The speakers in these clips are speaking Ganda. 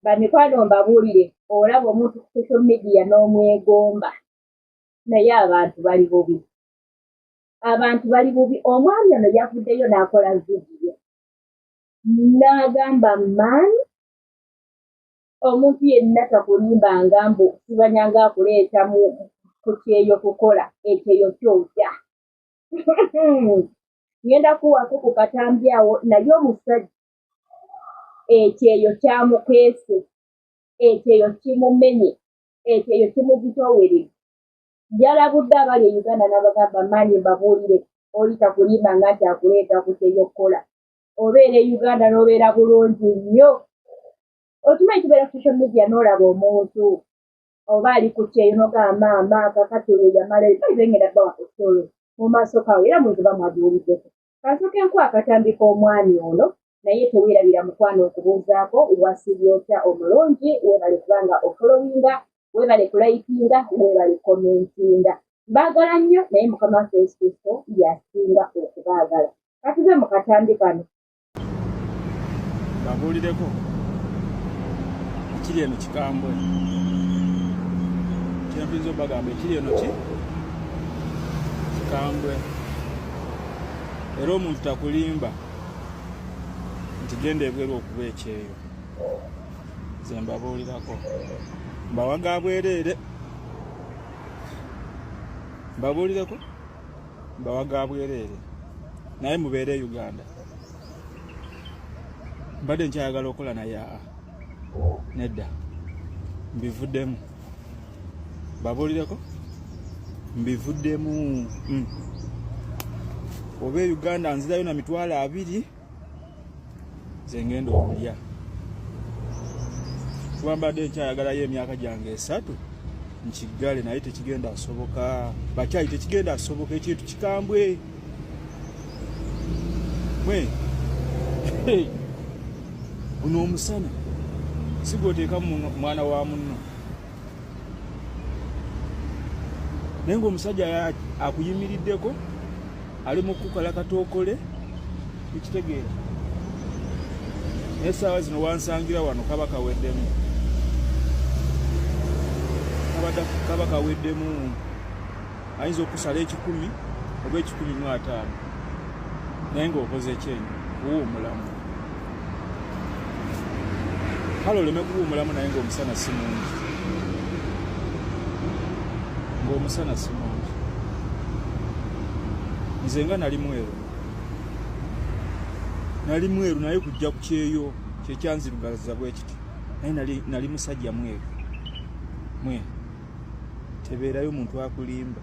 Bamikwano mbabuulire olaba omuntu ku social media n'omwegomba naye abantu bali bubi. Abantu bali bubi. Omwami ono yavuddeyo n'akola vidiyo n'agamba maani omuntu yenna takulimbanga mbu sibanyanga akuleeta ku kyeyo kukola ekyeyo kyotya. Ngenda kuwaako ku katambi awo naye omusajja ekyeyo kyamukeese, ekyeyo kimumenye, ekyeyo kimuzitoowerere. Yalabudde abali e Uganda n'abagamba maani mbabuulire oli takulimbanga nti akuleeta ku kyeyo kukola. Obeera e Uganda n'obeera bulungi nnyo. Okimanyi kibeera ku social media n'olaba omuntu oba ali ku kyeyo n'ogamba maama kakati oyo yamalayo bayibe ngenda bawa kusolo mu maaso kawe era muziba mwagiwuliddeko. Kansooke nkuwa akatambi k'omwami ono naye teweerabira mukwano okubuuzaako wasiibye otya omulungi, weebale kubanga ofolowinga, weebale kulayikinga, weebale komentinga. Baagala nnyo naye Mukama waffe Yesu Kristo yasinga okubaagala. Katuve mu katambi kano. Babuulireko ekiri eno kikambwe. Kyempinza obagamba ekiri eno kikambwe. Era omuntu takulimba nti genda ebweru okuba ekyeyo. Nze mbabuulirako. Mbawaga bwereere. Mbabuulireko. Mbawaga bwereere. Naye mubeere Uganda. Mbadde nkyayagala okola naye nedda. Mbivuddemu. Mbabuulireko. Mbivuddemu. Oba Uganda nzirayo na mitwalo 2 nze ngenda okulya. Kuba mbadde nkyayagalayo emyaka gyange 3 nkiggale naye tekigenda asoboka. Bakyayi tekigenda asoboka ekintu kikambwe. Mwe guno omusana si gw'oteeka mwana wa munno. Naye ng'omusajja akuyimiriddeko ali mu kukola katookole ekitegeera. Naye essaawa zino wansangira wano kaba kaweddemu. Kaba kaweddemu. Ayinza okusala 10 oba 15 naye ng'okoze ekyenyi kuwuumulamu. Kale oleme kuwuumulamu naye ng'omusana si mungi. Ng'omusana si mungi. Nze nga nali mweru naye kujja ku kyeyo kyekyanzirugaliza bwe kiti. Naye nali musajja mweru. Tebeerayo muntu akulimba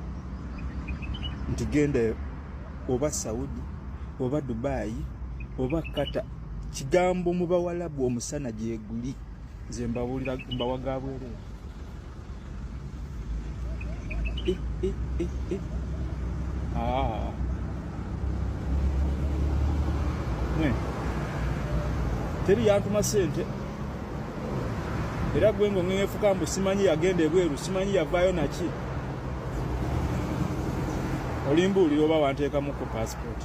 nti genda oba Saudi oba Dubai oba Qatar. Kigambo mu bawalabu omusana gyeguli. Nze mbabuulira mbawaga bwereere. Teri yantuma sente. Era gwe ng'ongefuka mbu simanyi yagenda ebweru, simanyi yavaayo naki. Olimbuulira oba wanteekamu ku passport.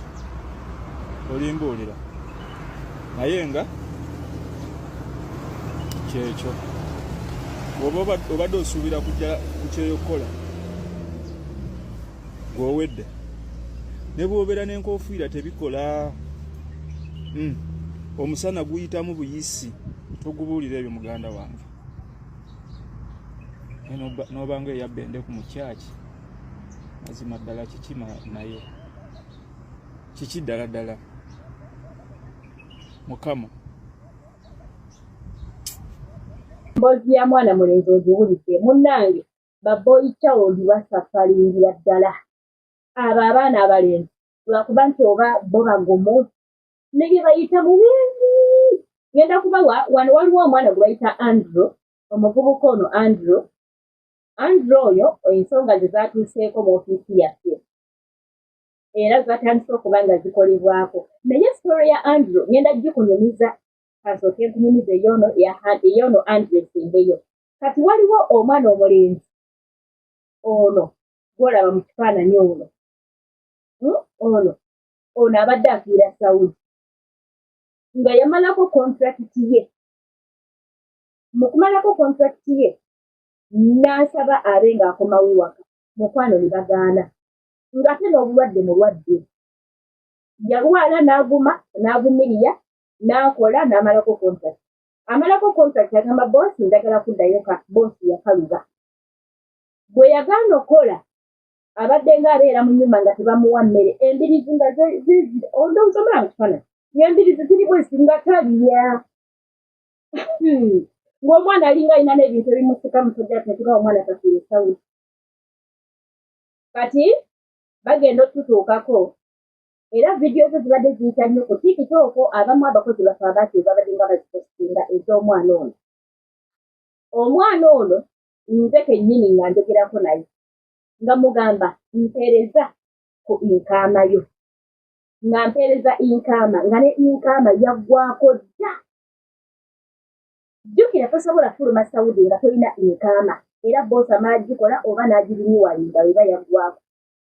Olimbuulira. Naye nga kyekyo. Obadde osuubira kujja ku kyeyo kukola. Gw'owedde. Ne bw'obeera n'enkofiira tebikola. Omusana guyitamu buyisi. Togubuulira ebyo muganda wange. N'obanga eyabba endeku mu kyaki. Mazima ddala kiki naye. Kiki ddala ddala. Mukama. Mboozi ya mwana mulenzi ogiwulidde munnange baboyi child basafalingira ddala. Abo abaana abalenzi lwakuba nti oba bo bagumu ne bye bayita mubenzi. Ngenda kubawa wano waliwo omwana gwe bayita Andrew, omuvubuka ono Andrew oyo ensonga ze zaatuuseeko mu ofiisi yaffe era zatandise okuba nga zikolebwako. Naye sitole ya Andrew ngenda gikunyumiza. Kasooke nkunyumiza ey'ono Andrew esembeyo. Kati waliwo omwana omulenzi ono gw'olaba mu kifaananyi ono abadde afiira Saudi nga yamalako kontrakiti ye mukumalako contract ye n'asaba abe ng'akomawo ewaka mukwano ne bagaana ng'ate n'obulwadde mulwadde yalwala n'avumirira n'akola n'amalako contract amalako contract agamba boosi njagala kuddayo ka boosi yakaluba bwe yagaana okola abadde ng'abeera mu nnyumba nga tebamuwa mmere embirizi nga ondowooza kifaananyi ng'embirizi ziri bwesi nga talya ng'omwana alinga alina n'ebintu ebimusika musajja tekiba omwana tafiire sawuli kati bagenda otutuukako era vidiyo zo zibadde ziyita nnyo ku TikTok abamu abakozi bafe abaati babadde nga bazipositinga ez'omwana ono omwana ono nze kennyini nga njogerako naye nga mugamba mpeereza ku inkaama yo nga mpeereza inkaama nga ne inkaama yaggwako dda jjukira tosobola fuluma sawudi nga tolina inkaama era boosi amaagikola oba n'agirinyuwalinga weba yaggwako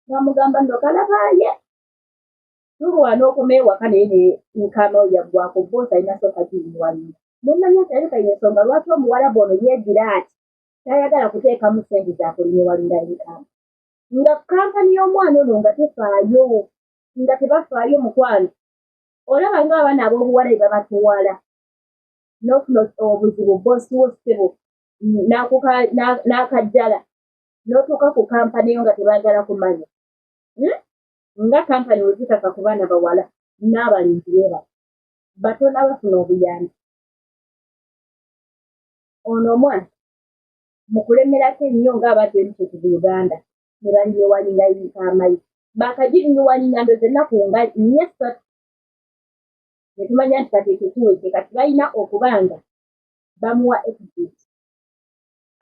nga mugamba nno kalabaaye tulwana okumeewaka naye ne inkaama we yaggwako boosi alina sooka girinyuwalinga munnanya nti aleka y'ensonga lwaki omuwalabu ono yeegira ati tayagala kuteekamu ssente zakulinyuwalinga inkaama nga kampani y'omwana ono nga tefaayo nga tebafaayo mukwano olaba ng'abaana ab'obuwala be babatuwala n'ofuna obuzibu boosi wo ssebo n'akajjala n'otuuka ku kampani yo nga tebaagala kumanya nga kampani we zitaka ku baana bawala n'abalinzi beeba batona bafuna obuyambi ono omwana mu kulemerako ennyo ng'abantu ebiteeku mu Uganda ne balinyowalinga inkaama ye baakagirinyowalinga ndoze ennaku nga 3 ne tumanya nti kati ekyo kiwedde kati balina okuba nga bamuwa exit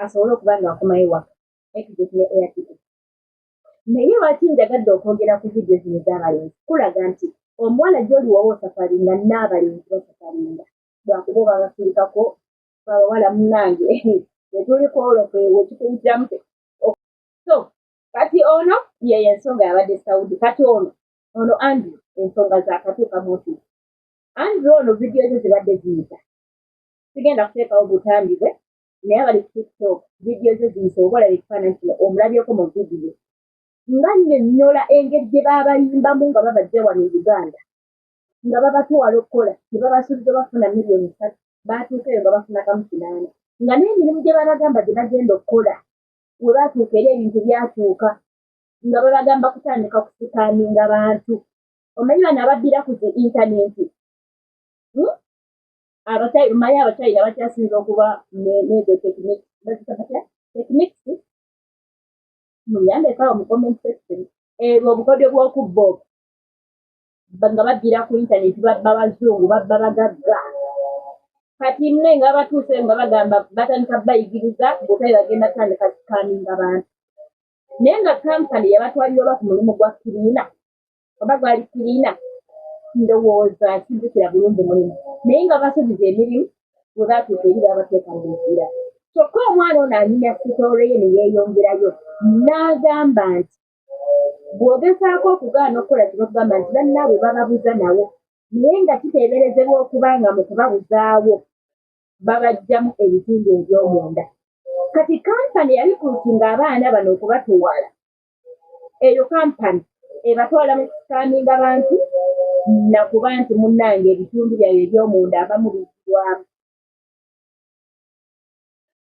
asobole okuba nga akomayo ewaka exit ne air ticket naye lwaki njagadde okwogera ku vidiyo zino z'abalenzi kulaga nti omuwala gy'oli woba osafalinga n'abalenzi basafalinga lwakuba oba bafirikako abawala munnange tetuliko olokwewo kikuyitiramu so kati ono yeyo ensonga yabadde Saudi kati ono Andrew ensonga zaakatuuka muti Andrew ono vidiyo ze zibadde ziyita sigenda kuteekawo butambi bwe naye abali ku TikTok vidiyo ze ziyisa oba olaba ekifaananyi kino omulabyeko mu vidiyo nga nnyonnyola engeri gye baabayimbamu nga babajja wano e Uganda nga babatuwala okukola ne babasuubiza bafuna miliyoni 3 baatuuka eyo nga bafuna kamu 8 nga n'emirimu gye babagamba gye bagenda okukola we baatuuka eri ebintu byatuuka nga babagamba kutandika kusikaaninga bantu omanyi bano ababbira ku zi intaneti manyi abakyayina bakyasinza okuba nezo tekiniki muyambeko awo mu comment section ebyo obukodyo bw'okubba obwo nga babbira ku intaneti babba bazungu babba bagagga kati nne nga batuuse nga bagamba batandika bayigiriza butali bagenda kutandika sikaaninga bantu naye nga kampani yabatwalira oba ku mulimu gwa kiriina oba gwali kiriina ndowooza kijjukira bulungi mulimu naye nga basuubiza emirimu bwe baatuuka eri babateeka mu nzira kyokka omwana ono anyinya sitoolo ye ne yeeyongerayo n'agamba nti bw'ogezaako okugaana okukola kino okugamba nti bannaabwe bababuza nawo naye nga kiteeberezebwa okuba nga mu kubabuzaawo babajjamu ebitundu eby'omunda kati kampani yalikuutinga abaana bano okubatuwala eyo kampani ebatwala mu kusikaaninga bantu nakuba nti munnange ebitundu byabwe eby'omunda abamu biggwamu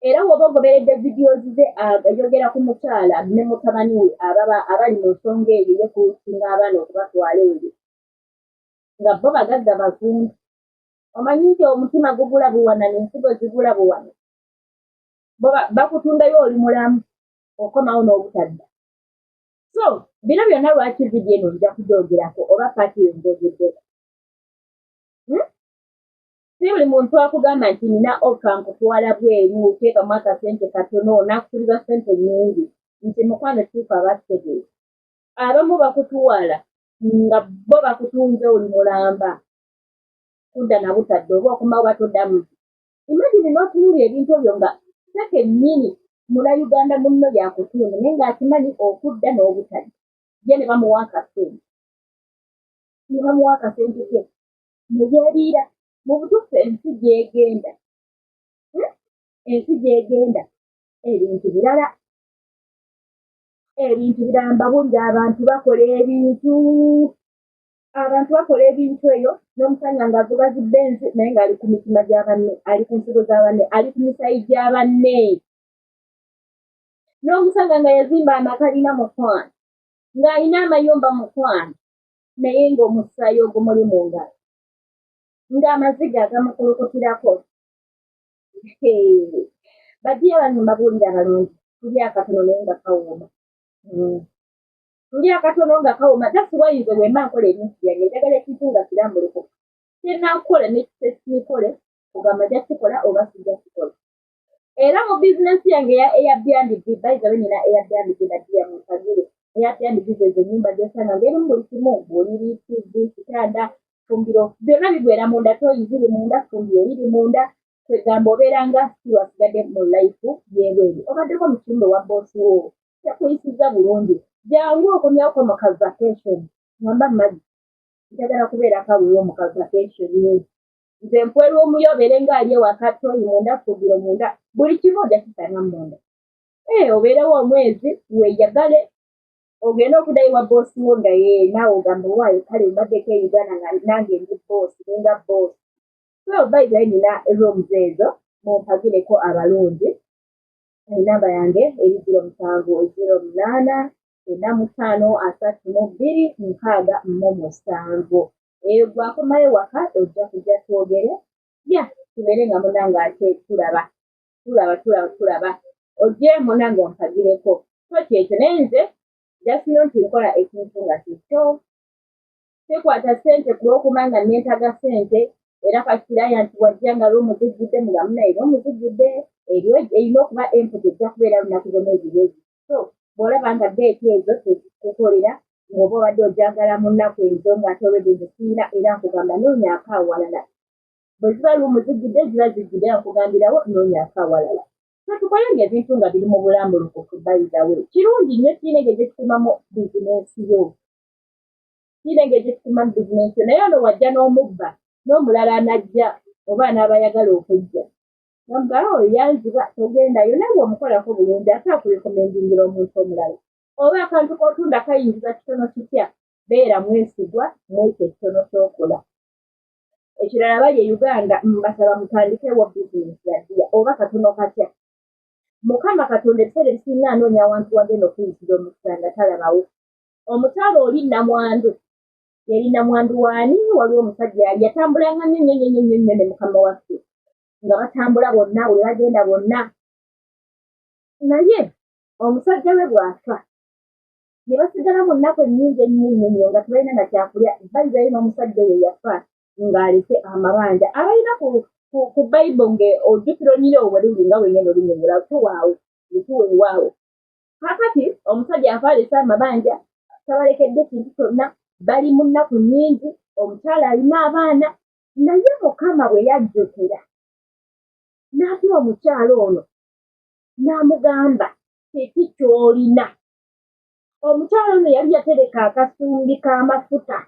era woba ogoberedde vidiyo ze ayogera ku mukyala ne mutabani we abali mu nsonga eyo yekuutinga abaana okubatwala eyo nga bo bagagga bazungu omanyi nti omutima gugula buwana n'ensigo zigula buwana bakutundayo oli mulamu okomawo n'obutadda so bino byonna lwaki vidiyo eno nja kugyogerako oba paati yo njogeddeko si buli muntu akugamba nti nina ofa nkutwala bweru teekamu akasente katono n'akusuubiza ssente nnyingi nti mukwano kituufu abakitegeeza abamu bakutuwala nga bo bakutunze oli mulamba kudda na butadde oba okumawo batoddamu imagine n'otunuulira ebintu ebyo nga seke nnyini mula Uganda munno yakutunda naye ng'akimanyi okudda n'obutadde ye ne bamuwa akasente ke ne yeeriira mu butuufu ensi gy'egenda ensi gyegenda ebintu birala mbabulira abantu bakola ebintu eyo n'omusanga ng'avuga zibenzi naye ng'ali ku mitima gya banne, ali ku nsigo za banne, ali ku misayi gya banne. N'omusanga nga yazimba amakalina mukwano, ng'alina amayumba mukwano, naye ng'omusaayi ogwo muli mu ngalo, ng'amaziga agamukulukutirako. Bajja bantu mbabuulira abalungi, tuli akatono naye nga kawooma. Tuli akatono nga kawooma. That's why nze bwe mba nkola ebintu byange njagala ekintu nga kirambulukufu. Kyennakukola n'ekikole kugamba nja kikola oba sijja kikola. Era mu bizinensi yange eya Airbnb, by the way nina Airbnb nagiya mu Kagere. Airbnb ezo ennyumba gy'osanga ng'erimu buli kimu, buliri, TV, kitanda, fumbiro, byonna bigwera munda, toyi ziri munda, fumbiro liri munda, kwegamba obeera nga si wasigadde mu life y'ebweru. Obaddeko mu kitundu wa boosi wo, yakuyisiza bulungi. Jangu okomyako mu ka vacation, ngamba mmagi, njagala kubeera kawuyo mu ka vacation. Nze mpweru omuyobeere ng'ali ewaka, toyi munda, fumbiro munda, buli kimu ojja kisanga munda. Obeerewo omwezi weeyagale, ogenda okuddayo wa boosi wo nga naawe ogamba waayo kale mbaddeko e Uganda nga nange ndi boosi nenga boosi. So by the way nina rooms ezo mumpagireko abalungi. Enamba yange eri 0704532637. Eyo gwakomayo waka ojja kujja twogere. Tubeere nga munange ate tulaba. Ojje munange ompagireko. So kyekyo naye nze jasino nti nkola ekintu nga kikyo. Tekwata ssente kulw'okuba nga neetaga ssente. Era kakiraya nti wajja nga lw'omuzijjidde mugamu naye lw'omuzijjidde erina okuba empty ejja kubeera lunaku zonna ezireezi. So bw'olaba nga deeti ezo tezikukolera ng'oba obadde ojagala mu nnaku ezo ng'ate olwedde zisiina era nkugamba noonyaako awalala. Bwe ziba lw'omuzijjidde ziba zijjidde nkugambirawo noonyaako awalala. So tukole ng'ebintu nga biri mu bulambulukufu by the way. Kirungi nnyo kirinenge gye tukumamu bizinensi yo. Naye ono wajja n'omubba n'omulala anajja oba n'abayagala okujja. Nambala oyo yanziba togendayo naye bw'omukolako bulungi ate akurekomendingira omuntu omulala. Oba akantu k'otunda kayingiza kitono kitya, beera mwesigwa mwekyo ekitono ky'okola. Ekirala bali e Uganda mbasaba mutandikewo bizinesi yaddiya oba katono katya. Mukama Katonda ebiseera ebisinga anoonya awantu wagenda okuyisira omukisa nga talabawo. Omukyala oli nnamwandu. Yali nnamwandu waani waliwo omusajja yali yatambulanga nnyo ne mukama waffe. Nga batambula bonna, we bagenda bonna. Naye omusajja we bw'afa. Ne basigala mu nnaku ennyingi ennyo nga tebalina na kyakulya. Bayizayo n'omusajja oyo yafa ng'alese amabanja. Abalina ku Bayibuli ng'ojjukira onyine obweluli nga wenyini olinnyonnyola tuwaawo, tuweewaawo. Kakati omusajja afa alese amabanja, tabalekedde kintu kyonna, bali mu nnaku nnyingi, omukyala alina abaana, naye Mukama bwe yajjukira. N'atuma omukyala ono, n'amugamba, kiki ky'olina? Omukyala ono yali yatereka akasumbi k'amafuta.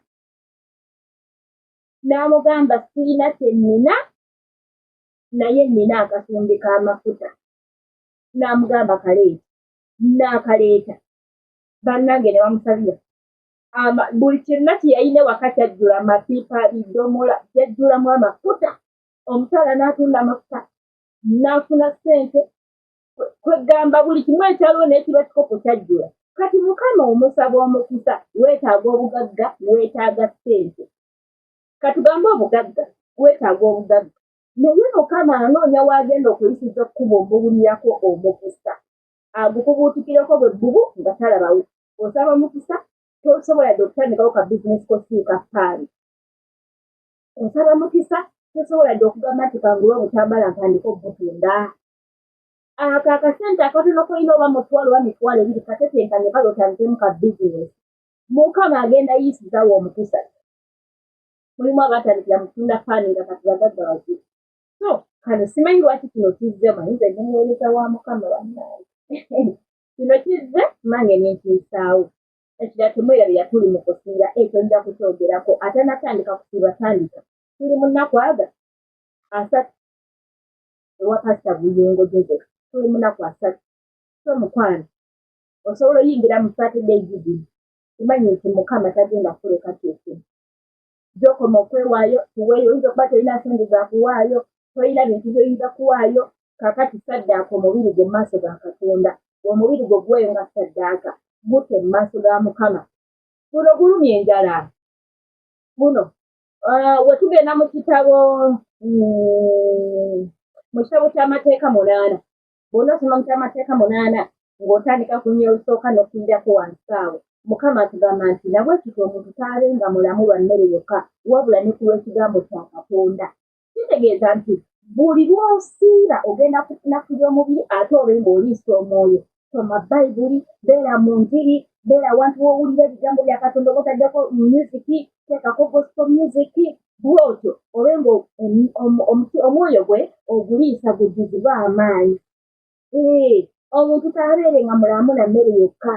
N'amugamba sirina kye nnina, naye nnina akasumbi k'amafuta. N'amugamba kaleeta. N'akaleeta. Bannange ne bamusabira. Buli kyonna kye yalina waka kyajjula amapipa, bidomola, kyajjulamu amafuta. Omukyala n'atunda amafuta, n'afuna ssente. Kwegamba buli kimu ekyaliwo n'ekiba kikopo kyajjula. Kati Mukama omusaba omukisa, weetaaga obugagga, weetaaga ssente. Katugambe obugagga, weetaaga obugagga. Naye Mukama anoonya w'agenda okuyisiza okkuba omubulirako omukisa. Agukubuutikireko bwe bbubu nga talabawo. Osaba omukisa, tosobola dde okutandikawo ka bizinesi kosiika paani. Osaba mukisa, tosobola dde okugamba nti kangula obutambala ntandika obutunda. Ako akasente akatono kolina oba mutwalo oba mitwalo ebiri katetenkanye kale otandikemu ka bizinesi. Mukama agenda yisizaawo omukisa. Mulimu abatandikira mu kutunda paani nga kati bagagga bazira. So, kano simanyi lwaki kino kizzemu ayinza enemuweereza wa Mukama bannange. Kino kizze mange n'enkiyisaawo. Ekirala temwerabira tuli mu kusiira ekyo nja kukyogerako ate natandika kusiiba tandika. Tuli mu nnaku aga 3. ewa pasita Buyongo Joseph tuli munaku asatu so mukwano osobola oyingira mu Saturday gidi kimanyi nti Mukama tagenda kuleka kyekyo gy'okoma okwewaayo tuweeyo oyinza okuba tolina sente za kuwaayo tolina bintu by'oyinza kuwaayo kakati saddaaka omubiri gwe mu maaso ga Katonda omubiri gwe guweeyo nga saddaaka gute mu maaso ga Mukama guno gulumya enjala guno wetugenda mu kitabo ky'amateeka 8 bw'ona osoma mu ky'amateeka 8 ng'otandika ku nnyo olusooka n'okuyirako wansi awo Mukama atugamba nti nabwe kityo omuntu taabenga mulamu lwa mmere yokka wabula ne ku lw'ekigambo kya Katonda kitegeeza nti buli lw'osiira ogenda kunafuya omubiri ate obe ng'oliisa omwoyo soma Bayibuli beera mu njiri beera wantu w'owulira ebigambo bya Katonda oba otaddeko musiki teekako gospel music bw'otyo obe omwoyo gwe oguliisa gujjuzibwa amaanyi omuntu taabeerenga mulamu na mmere yokka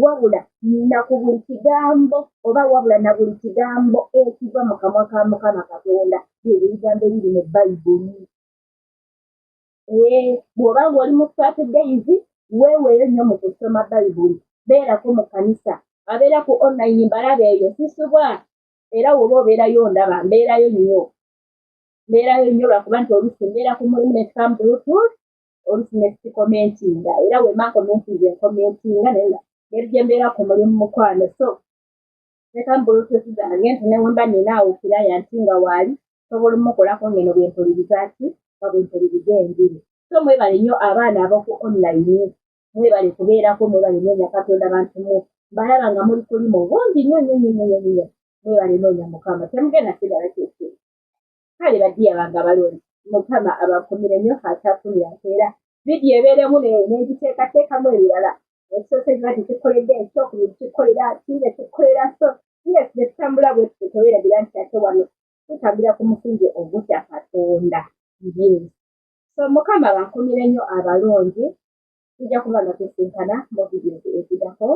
wabula na ku buli kigambo oba wabula na buli kigambo ekiva mu kamwa ka Mukama Katonda byebyo ebigambo ebiri mu Bayibuli bw'oba ng'oli mu Saturdays weeweeyo nnyo mu kusoma Bayibuli beerako mu kanisa abeera ku online mbalaba eyo sisubwa era woba obeerayo ndaba mbeerayo nnyo lwakuba nti oluusi mbeera ku mulimu ne tukamu Bluetooth oluusi ne sikomentinga era wema nkomentinze nkomentinga naye ngeri gye mbeera ku mulimu mukwano so tekamu Bluetooth zange nti ne wemba ninaawo kiraya nti nga waali sobola omukolako ngeno bwempuliriza ki nga bwempuliriza enjiri so mwebale nnyo abaana ab'oku online mwebale kubeerako mwebale noonya Katonda bantu mbalaba nga muli kulimu bungi nnyo mwebale noonya Mukama temugenda sigala kyekyo kale baddiya bange abalonzi Mukama abakumire nnyo akyafunira mpeera vidiyo ebeeremu n'egiteekateekamu ebirala ekisoose kiba tikikoledde ekyokubiri kikolera kinde kikolera so yes netutambula bwe tutyo teweerabira nti ate wano tutambira ku musingi ogutya Katonda yes so Mukama abankumire nnyo abalonzi tujja kuba nga tusinkana mu vidiyo eziddako